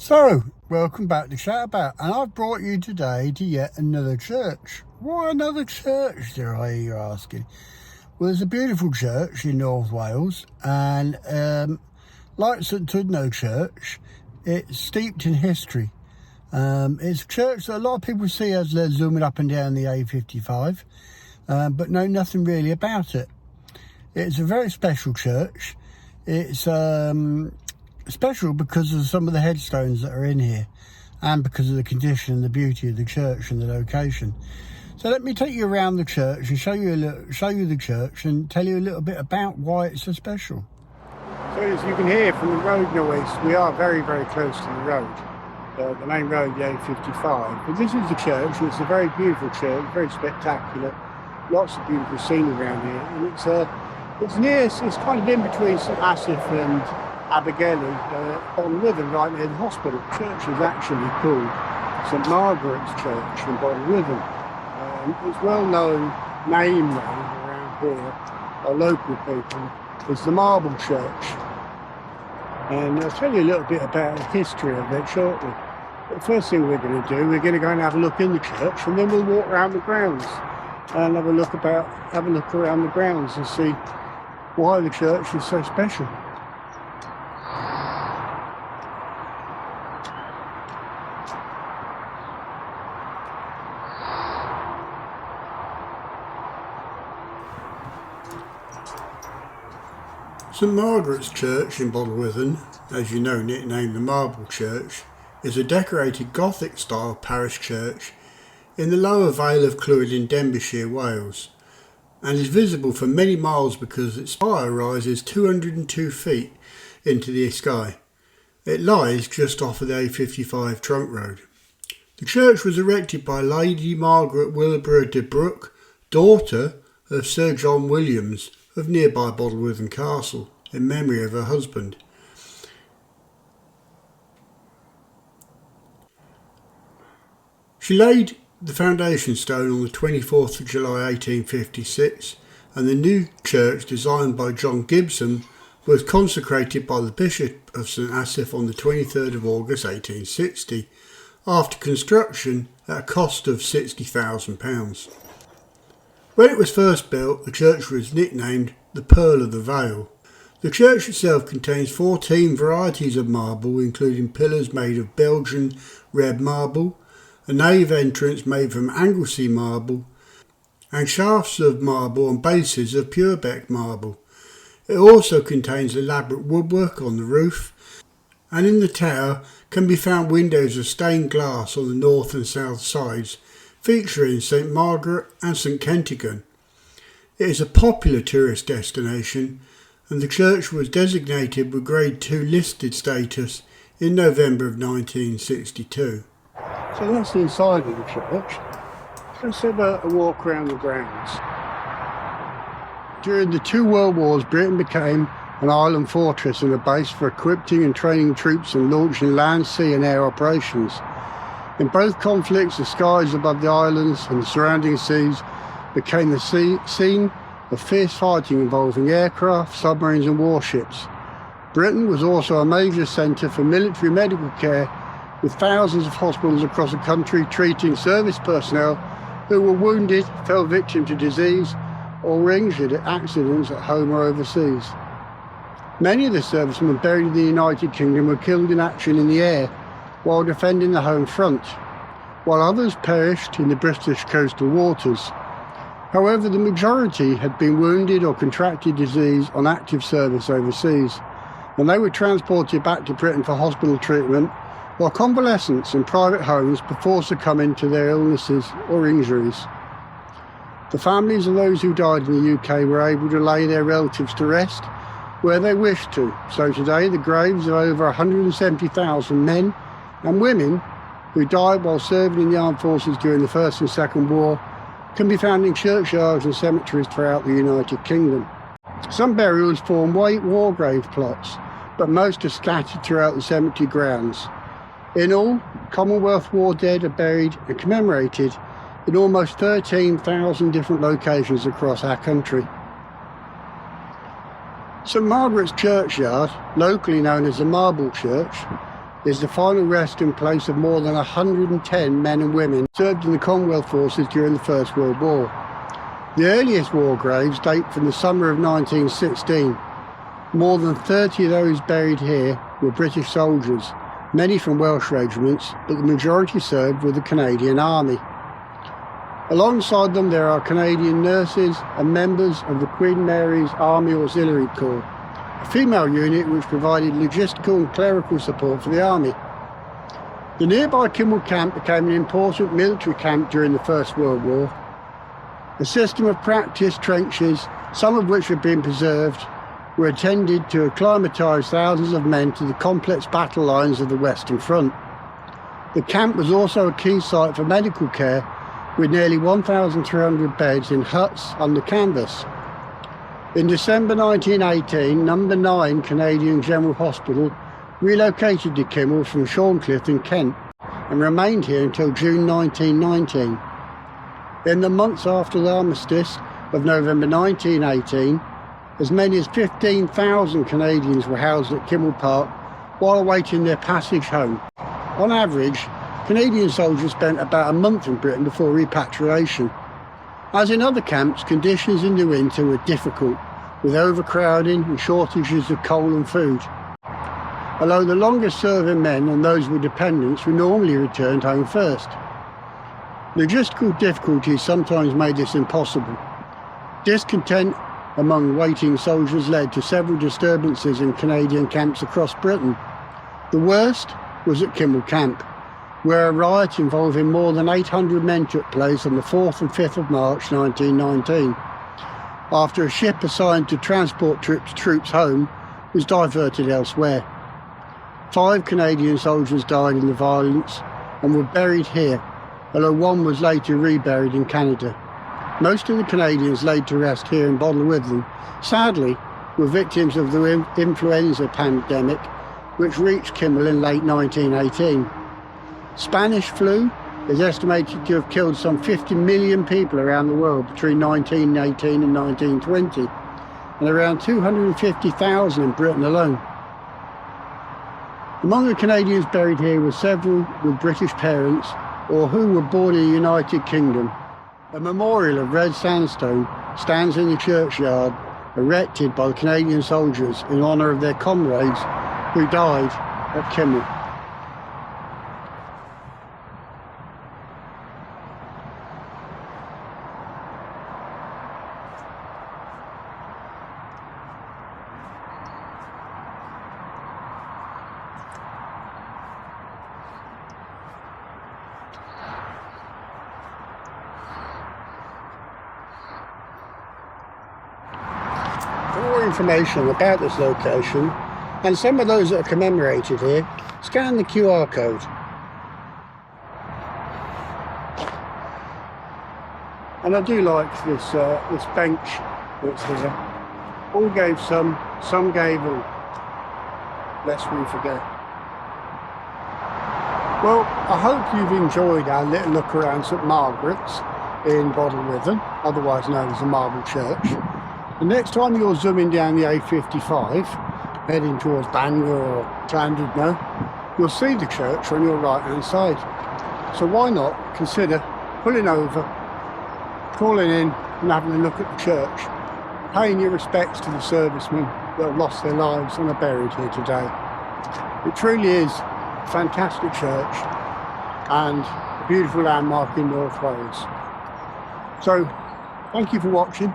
So, welcome back to Chat About, and I've brought you today to yet another church. Why another church, dare I hear you asking? Well, there's a beautiful church in North Wales, and like St Tudno Church, it's steeped in history. It's a church that a lot of people see as they're zooming up and down the A55, but know nothing really about it. It's a very special church. It's special because of some of the headstones that are in here, and because of the condition and the beauty of the church and the location. So let me take you around the church and show you the church and tell you a little bit about why it's so special. So as you can hear from the road noise, we are very, very close to the road, the main road, the A55. But this is the church, and it's a very beautiful church, very spectacular, lots of beautiful scenery around here, and it's kind of in between St Asaph and Abergele, Boddelwyddan, right near the hospital. The church is actually called St Margaret's Church in Boddelwyddan. It's well-known name though around here by local people is the Marble Church, and I'll tell you a little bit about the history of it shortly. But the first thing we're going to do, we're going to go and have a look in the church, and then we'll walk around the grounds and have a look around the grounds and see why the church is so special. St Margaret's Church in Boddelwyddan, as you know, nicknamed the Marble Church, is a decorated Gothic-style parish church in the lower Vale of Clwyd in Denbighshire, Wales, and is visible for many miles because its spire rises 202 feet into the sky. It lies just off of the A55 trunk road. The church was erected by Lady Margaret Wilbur de Brooke, daughter of Sir John Williams of nearby Boddelwyddan Castle, in memory of her husband. She laid the foundation stone on the 24th of July 1856, and the new church, designed by John Gibson, was consecrated by the Bishop of St Asaph on the 23rd of August 1860, after construction at a cost of £60,000. When it was first built, the church was nicknamed the Pearl of the Vale. The church itself contains 14 varieties of marble, including pillars made of Belgian red marble, a nave entrance made from Anglesey marble, and shafts of marble and bases of Purbeck marble. It also contains elaborate woodwork on the roof, and in the tower can be found windows of stained glass on the north and south sides, featuring St Margaret and St Kentigern. It is a popular tourist destination, and the church was designated with Grade 2 listed status in November of 1962. So that's the inside of the church. Let's have a walk around the grounds. During the two World Wars, Britain became an island fortress and a base for equipping and training troops and launching land, sea and air operations. In both conflicts, the skies above the islands and the surrounding seas became the scene of fierce fighting involving aircraft, submarines and warships. Britain was also a major centre for military medical care, with thousands of hospitals across the country treating service personnel who were wounded, fell victim to disease or were injured at accidents at home or overseas. Many of the servicemen buried in the United Kingdom were killed in action in the air while defending the home front, while others perished in the British coastal waters. However, the majority had been wounded or contracted disease on active service overseas, and they were transported back to Britain for hospital treatment or convalescence in private homes before succumbing to their illnesses or injuries. The families of those who died in the UK were able to lay their relatives to rest where they wished to, so today the graves of over 170,000 men and women who died while serving in the armed forces during the First and Second War can be found in churchyards and cemeteries throughout the United Kingdom. Some burials form war grave plots, but most are scattered throughout the cemetery grounds. In all, Commonwealth War dead are buried and commemorated in almost 13,000 different locations across our country. St Margaret's Churchyard, locally known as the Marble Church, is the final resting place of more than 110 men and women served in the Commonwealth forces during the First World War. The earliest war graves date from the summer of 1916. More than 30 of those buried here were British soldiers, many from Welsh regiments, but the majority served with the Canadian Army. Alongside them there are Canadian nurses and members of the Queen Mary's Army Auxiliary Corps, a female unit which provided logistical and clerical support for the army. The nearby Kimmel Camp became an important military camp during the First World War. A system of practice trenches, some of which have been preserved, were intended to acclimatise thousands of men to the complex battle lines of the Western Front. The camp was also a key site for medical care, with nearly 1,300 beds in huts under canvas. In December 1918, No. 9 Canadian General Hospital relocated to Kimmel from Shorncliffe in Kent and remained here until June 1919. In the months after the armistice of November 1918, as many as 15,000 Canadians were housed at Kimmel Park while awaiting their passage home. On average, Canadian soldiers spent about a month in Britain before repatriation. As in other camps, conditions in the winter were difficult, with overcrowding and shortages of coal and food. Although the longest serving men and those with dependents were normally returned home first. Logistical difficulties sometimes made this impossible. Discontent among waiting soldiers led to several disturbances in Canadian camps across Britain. The worst was at Kimmel Camp, where a riot involving more than 800 men took place on the 4th and 5th of March 1919, after a ship assigned to transport troops home was diverted elsewhere. 5 Canadian soldiers died in the violence and were buried here, although one was later reburied in Canada. Most of the Canadians laid to rest here in Boddelwyddan, sadly, were victims of the influenza pandemic, which reached Kimmel in late 1918. Spanish flu is estimated to have killed some 50 million people around the world between 1918 and 1920, and around 250,000 in Britain alone. Among the Canadians buried here were several with British parents or who were born in the United Kingdom. A memorial of red sandstone stands in the churchyard, erected by the Canadian soldiers in honour of their comrades who died at Kimmel. For more information about this location and some of those that are commemorated here, scan the QR code. And I do like this this bench that's here. All gave some gave all, lest we forget. Well, I hope you've enjoyed our little look around St Margaret's in Boddelwyddan, otherwise known as the Marble Church. The next time you're zooming down the A55, heading towards Bangor or Llandudno, you'll see the church on your right hand side. So why not consider pulling over, calling in and having a look at the church, paying your respects to the servicemen that have lost their lives and are buried here today. It truly is a fantastic church and a beautiful landmark in North Wales. So thank you for watching.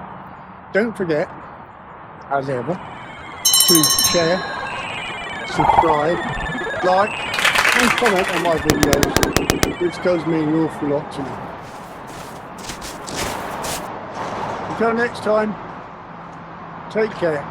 Don't forget, as ever, to share, subscribe, like and comment on my videos, which does mean an awful lot to me. Until next time, take care.